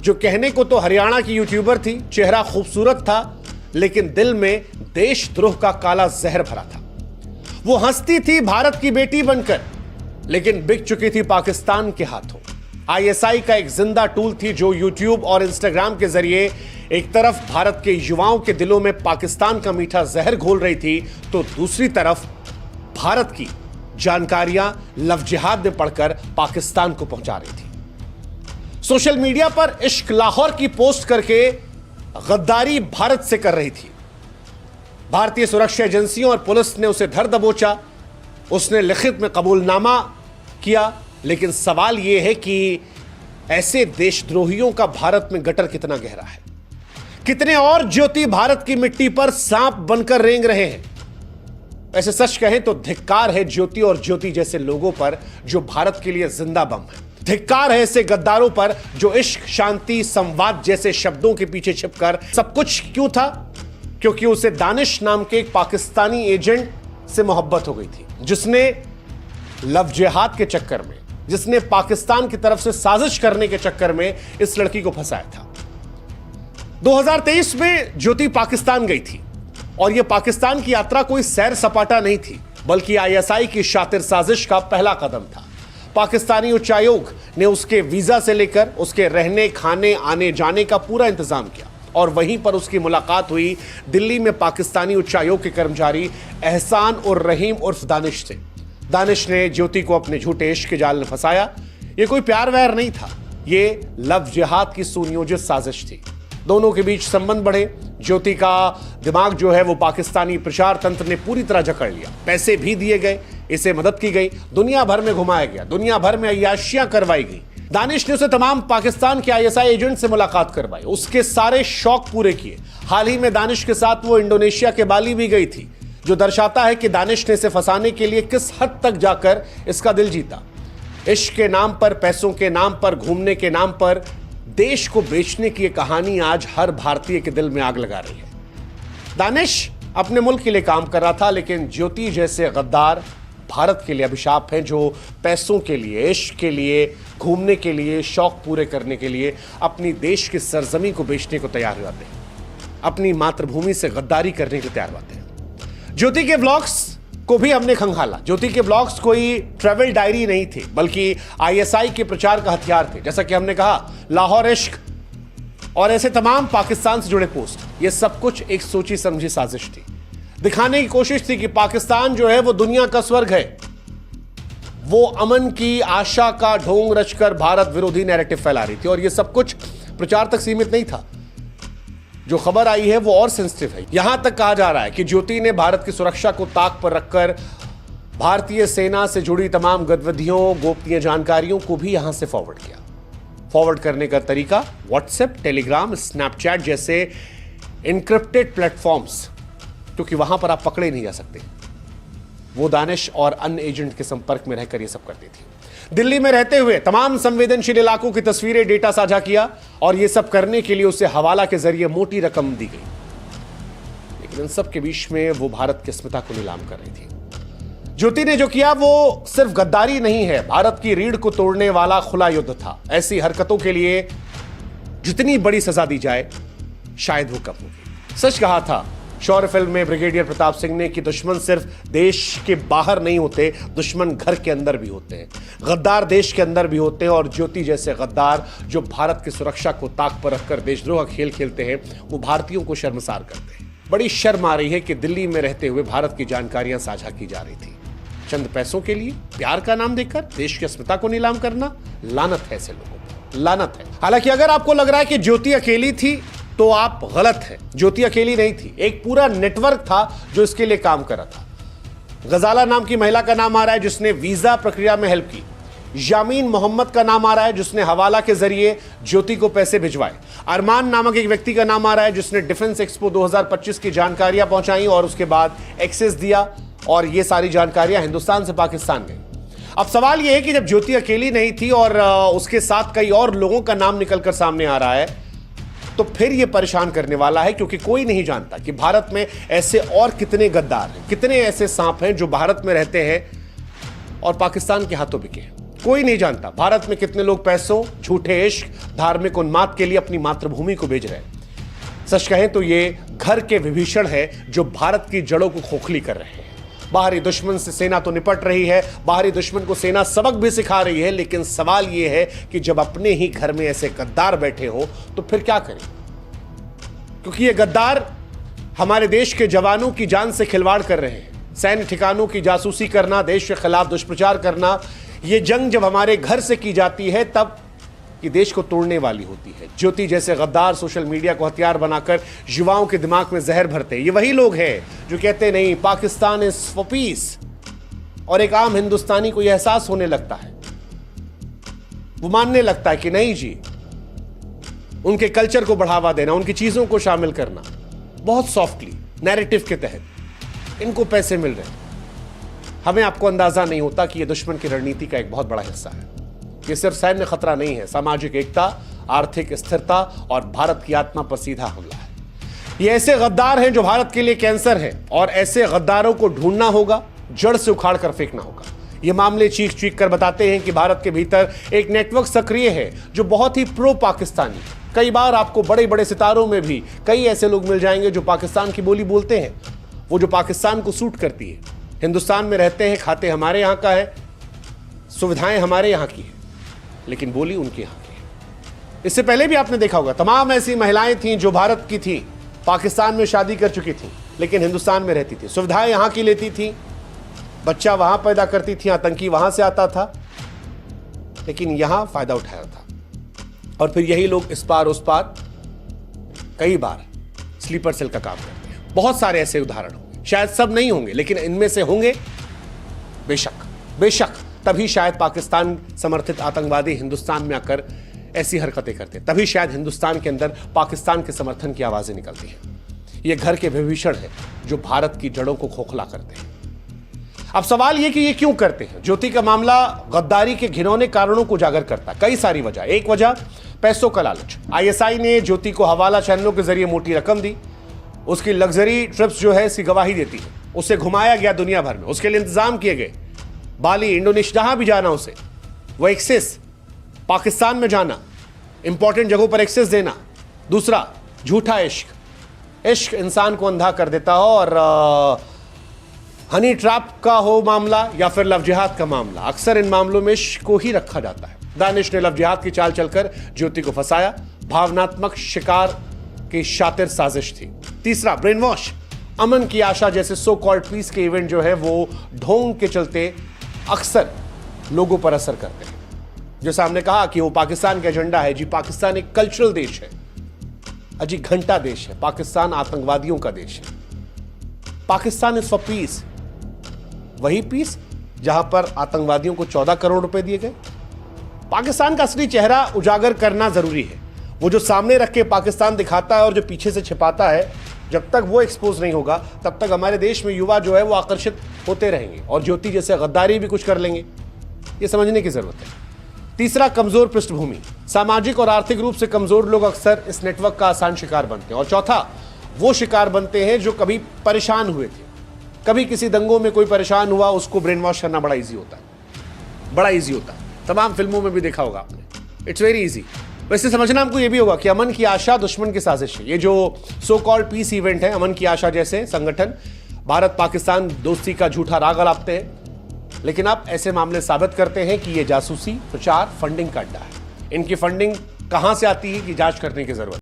जो कहने को तो हरियाणा की यूट्यूबर थी, चेहरा खूबसूरत था, लेकिन दिल में देशद्रोह का काला जहर भरा था। वो हंसती थी भारत की बेटी बनकर, लेकिन बिक चुकी थी पाकिस्तान के हाथों। आईएसआई का एक जिंदा टूल थी जो यूट्यूब और इंस्टाग्राम के जरिए एक तरफ भारत के युवाओं के दिलों में पाकिस्तान का मीठा जहर घोल रही थी, तो दूसरी तरफ भारत की जानकारियां लव जिहाद में पढ़कर पाकिस्तान को पहुंचा रही थी। सोशल मीडिया पर इश्क लाहौर की पोस्ट करके गद्दारी भारत से कर रही थी। भारतीय सुरक्षा एजेंसियों और पुलिस ने उसे धर दबोचा। उसने लिखित में कबूलनामा किया, लेकिन सवाल यह है कि ऐसे देशद्रोहियों का भारत में गटर कितना गहरा है। कितने और ज्योति भारत की मिट्टी पर सांप बनकर रेंग रहे हैं। ऐसे सच कहें तो धिक्कार है ज्योति और ज्योति जैसे लोगों पर जो भारत के लिए जिंदा बम है। धिक्कार है ऐसे गद्दारों पर जो इश्क, शांति, संवाद जैसे शब्दों के पीछे छिपकर सब कुछ क्यों था? क्योंकि उसे दानिश नाम के एक पाकिस्तानी एजेंट से मोहब्बत हो गई थी, जिसने लव जिहाद के चक्कर में, जिसने पाकिस्तान की तरफ से साजिश करने के चक्कर में इस लड़की को फंसाया था। 2023 में ज्योति पाकिस्तान गई थी और यह पाकिस्तान की यात्रा कोई सैर सपाटा नहीं थी, बल्कि आईएसआई की शातिर साजिश का पहला कदम था। पाकिस्तानी उच्चायोग ने उसके वीजा से लेकर उसके रहने, खाने, आने जाने का पूरा इंतजाम किया और वहीं पर उसकी मुलाकात हुई दिल्ली में पाकिस्तानी उच्चायोग के कर्मचारी एहसान और रहीम उर्फ दानिश से। दानिश ने ज्योति को अपने झूठे इश्क के जाल में फंसाया। यह कोई प्यार वैर नहीं था, यह लव जिहाद की सुनियोजित साजिश थी। दोनों के बीच संबंध बढ़े। ज्योति का दिमाग जो है वो पाकिस्तानी प्रचार तंत्र ने पूरी तरह जकड़ लिया। पैसे भी दिए गए, इसे मदद की गई, दुनिया भर में घुमाया गया, दुनिया भर में अय्याशियां करवाई गई। दानिश ने उसे तमाम पाकिस्तान के आईएसआई एजेंट से मुलाकात करवाई, उसके सारे शौक पूरे किए। हाल ही में दानिश के साथ वो इंडोनेशिया के बाली भी गई थी, जो दर्शाता है कि दानिश ने इसे फंसाने के लिए किस हद तक जाकर इसका दिल जीता। इश्क के नाम पर, पैसों के नाम पर, घूमने के नाम पर देश को बेचने की यह कहानी आज हर भारतीय के दिल में आग लगा रही है। दानिश अपने मुल्क के लिए काम कर रहा था, लेकिन ज्योति जैसे गद्दार भारत के लिए अभिशाप हैं, जो पैसों के लिए, इश्क के लिए, घूमने के लिए, शौक पूरे करने के लिए अपनी देश की सरजमी को बेचने को तैयार हो जाते हैं, अपनी मातृभूमि से गद्दारी करने के तैयार होते हैं। ज्योति के व्लॉग्स को भी हमने खंगाला। ज्योति के ब्लॉग्स कोई ट्रैवल डायरी नहीं थे, बल्कि आईएसआई के प्रचार का हथियार थे। जैसा कि हमने कहा, लाहौर इश्क और ऐसे तमाम पाकिस्तान से जुड़े पोस्ट, ये सब कुछ एक सोची समझी साजिश थी। दिखाने की कोशिश थी कि पाकिस्तान जो है वो दुनिया का स्वर्ग है। वो अमन की आशा का ढोंग रचकर भारत विरोधी नैरेटिव फैला रही थी और ये सब कुछ प्रचार तक सीमित नहीं था। जो खबर आई है वो और सेंसिटिव है। यहां तक कहा जा रहा है कि ज्योति ने भारत की सुरक्षा को ताक पर रखकर भारतीय सेना से जुड़ी तमाम गतिविधियों, गोपनीय जानकारियों को भी यहां से फॉरवर्ड किया। फॉरवर्ड करने का तरीका व्हाट्सएप, टेलीग्राम, स्नैपचैट जैसे इनक्रिप्टेड प्लेटफॉर्म्स, क्योंकि वहां पर आप पकड़े नहीं जा सकते। वो दानिश और अन्य एजेंट के संपर्क में रहकर ये सब करती थी। दिल्ली में रहते हुए तमाम संवेदनशील इलाकों की तस्वीरें, डेटा साझा किया और ये सब करने के लिए उसे हवाला के जरिए मोटी रकम दी गई। लेकिन इन सब के बीच में वो भारत की अस्मिता को नीलाम कर रही थी। ज्योति ने जो किया वो सिर्फ गद्दारी नहीं है, भारत की रीढ़ को तोड़ने वाला खुला युद्ध था। ऐसी हरकतों के लिए जितनी बड़ी सजा दी जाए शायद वो कम होगी। सच कहा था शौर्य फिल्म में ब्रिगेडियर प्रताप सिंह ने कि दुश्मन सिर्फ देश के बाहर नहीं होते, दुश्मन घर के अंदर भी होते हैं, गद्दार देश के अंदर भी होते हैं। और ज्योति जैसे गद्दार जो भारत की सुरक्षा को ताक पर रखकर देशद्रोह का खेल खेलते हैं, वो भारतीयों को शर्मसार करते हैं। बड़ी शर्म आ रही है कि दिल्ली में रहते हुए भारत की जानकारियां साझा की जा रही थी। चंद पैसों के लिए, प्यार का नाम देकर देश की अस्मिता को नीलाम करना, लानत है ऐसे लोगों पर, लानत है। हालांकि अगर आपको लग रहा है कि ज्योति अकेली थी तो आप गलत हैं। ज्योति अकेली नहीं थी, एक पूरा नेटवर्क था जो इसके लिए काम कर रहा था। गजाला नाम की महिला का नाम आ रहा है जिसने वीजा प्रक्रिया में हेल्प की। यामीन मोहम्मद का नाम आ रहा है जिसने हवाला के जरिए ज्योति को पैसे भिजवाए। अरमान नामक एक व्यक्ति का नाम आ रहा है जिसने डिफेंस एक्सपो 2025 की जानकारियां पहुंचाई और उसके बाद एक्सेस दिया और ये सारी जानकारियां हिंदुस्तान से पाकिस्तान गई। अब सवाल यह है कि जब ज्योति अकेली नहीं थी और उसके साथ कई और लोगों का नाम निकलकर सामने आ रहा है, तो फिर यह परेशान करने वाला है, क्योंकि कोई नहीं जानता कि भारत में ऐसे और कितने गद्दार हैं, कितने ऐसे सांप हैं जो भारत में रहते हैं और पाकिस्तान के हाथों बिके हैं। कोई नहीं जानता भारत में कितने लोग पैसों, झूठे इश्क, धार्मिक उन्माद के लिए अपनी मातृभूमि को भेज रहे हैं। सच कहें तो ये घर के विभीषण है जो भारत की जड़ों को खोखली कर रहे हैं। बाहरी दुश्मन से सेना तो निपट रही है, बाहरी दुश्मन को सेना सबक भी सिखा रही है, लेकिन सवाल यह है कि जब अपने ही घर में ऐसे गद्दार बैठे हो तो फिर क्या करें? क्योंकि ये गद्दार हमारे देश के जवानों की जान से खिलवाड़ कर रहे हैं। सैन्य ठिकानों की जासूसी करना, देश के खिलाफ दुष्प्रचार करना, ये जंग जब हमारे घर से की जाती है तब ये देश को तोड़ने वाली होती है। ज्योति जैसे गद्दार सोशल मीडिया को हथियार बनाकर युवाओं के दिमाग में जहर भरते हैं। ये वही लोग हैं जो कहते नहीं पाकिस्तान इज फॉर पीस, और एक आम हिंदुस्तानी को यह एहसास होने लगता है, वो मानने लगता है कि नहीं जी, उनके कल्चर को बढ़ावा देना, उनकी चीजों को शामिल करना बहुत सॉफ्टली नैरेटिव के तहत इनको पैसे मिल रहे हैं। हमें आपको अंदाजा नहीं होता कि यह दुश्मन की रणनीति का एक बहुत बड़ा हिस्सा है। यह सिर्फ सैन्य खतरा नहीं है, सामाजिक एकता, आर्थिक स्थिरता और भारत की आत्मा पर सीधा हमला है। ये ऐसे गद्दार हैं जो भारत के लिए कैंसर है, और ऐसे गद्दारों को ढूंढना होगा, जड़ से उखाड़ कर फेंकना होगा। ये मामले चीख कर बताते हैं कि भारत के भीतर एक नेटवर्क सक्रिय है जो बहुत ही प्रो पाकिस्तानी। कई बार आपको बड़े बड़े सितारों में भी कई ऐसे लोग मिल जाएंगे जो पाकिस्तान की बोली बोलते हैं, वो जो पाकिस्तान को सूट करती है। हिंदुस्तान में रहते हैं, खाते हमारे यहां का है, सुविधाएं हमारे यहां की है, लेकिन बोली उनके यहां की है। इससे पहले भी आपने देखा होगा तमाम ऐसी महिलाएं थीं जो भारत की थीं, पाकिस्तान में शादी कर चुकी थीं, लेकिन हिंदुस्तान में रहती थी, सुविधाएं यहां की लेती थी, बच्चा वहां पैदा करती थी, आतंकी वहां से आता था, लेकिन यहां फायदा उठाया था। और फिर यही लोग इस पार उस पार कई बार स्लीपर सेल का काम करते हैं। बहुत सारे ऐसे उदाहरण होंगे, शायद सब नहीं होंगे, लेकिन इनमें से होंगे बेशक। तभी शायद पाकिस्तान समर्थित आतंकवादी हिंदुस्तान में आकर ऐसी हरकतें करते, तभी शायद हिंदुस्तान के अंदर पाकिस्तान के समर्थन की आवाजें निकलती हैं। ये घर के विभीषण हैं जो भारत की जड़ों को खोखला करते हैं। अब सवाल यह कि ये क्यों करते हैं? ज्योति का मामला गद्दारी के घिनौने कारणों को उजागर करता है। कई सारी वजह। एक वजह पैसों का लालच। आईएसआई ने ज्योति को हवाला चैनलों के जरिए मोटी रकम दी, उसकी लग्जरी ट्रिप्स जो है इसकी गवाही देती है, उसे घुमाया गया दुनिया भर में, उसके लिए इंतजाम किए गए, बाली, इंडोनेशिया, जहां भी जाना उसे, वो एक्सेस, पाकिस्तान में जाना, इंपॉर्टेंट जगहों पर एक्सेस देना। दूसरा, झूठा इश्क इंसान को अंधा कर देता हो, और हनी ट्रैप का हो मामला या फिर लव जिहाद का मामला, अक्सर इन मामलों में इश्क को ही रखा जाता है। दानिश ने लव जिहाद की चाल चलकर ज्योति को फंसाया, भावनात्मक शिकार की शातिर साजिश थी। तीसरा, ब्रेन वॉश, अमन की आशा जैसे सो कॉल्ड पीस के इवेंट जो है वो ढोंग के चलते अक्सर लोगों पर असर करते हैं। जैसा हमने कहा कि वो पाकिस्तान का एजेंडा है। जी, पाकिस्तान एक कल्चरल देश है, अजी घंटा देश है, पाकिस्तान आतंकवादियों का देश है। पाकिस्तान इज फॉर पीस, वही पीस जहां पर आतंकवादियों को 14 करोड़ रुपए दिए गए। पाकिस्तान का असली चेहरा उजागर करना जरूरी है। वो जो सामने रख के पाकिस्तान दिखाता है और जो पीछे से छिपाता है, जब तक वो एक्सपोज नहीं होगा तब तक हमारे देश में युवा जो है वो आकर्षित होते रहेंगे, और ज्योति जैसे गद्दारी भी कुछ कर लेंगे। ये समझने की जरूरत है। तीसरा, कमजोर पृष्ठभूमि। सामाजिक और आर्थिक रूप से कमजोर लोग अक्सर इस नेटवर्क का आसान शिकार बनते हैं। और चौथा, वो शिकार बनते हैं जो कभी परेशान हुए थे, कभी किसी दंगों में कोई परेशान हुआ, उसको ब्रेन वॉश करना बड़ा ईजी होता है, बड़ा ईजी होता है। तमाम फिल्मों में भी देखा होगा आपने, इट्स वेरी ईजी। वैसे समझना हमको ये भी होगा कि अमन की आशा दुश्मन की साजिश है। ये जो सो कॉल्ड पीस इवेंट है, अमन की आशा जैसे संगठन भारत पाकिस्तान दोस्ती का झूठा राग अलापते हैं, लेकिन अब ऐसे मामले साबित करते हैं कि ये जासूसी, प्रचार, फंडिंग का अड्डा है। इनकी फंडिंग कहां से आती है कि जांच करने की जरूरत है।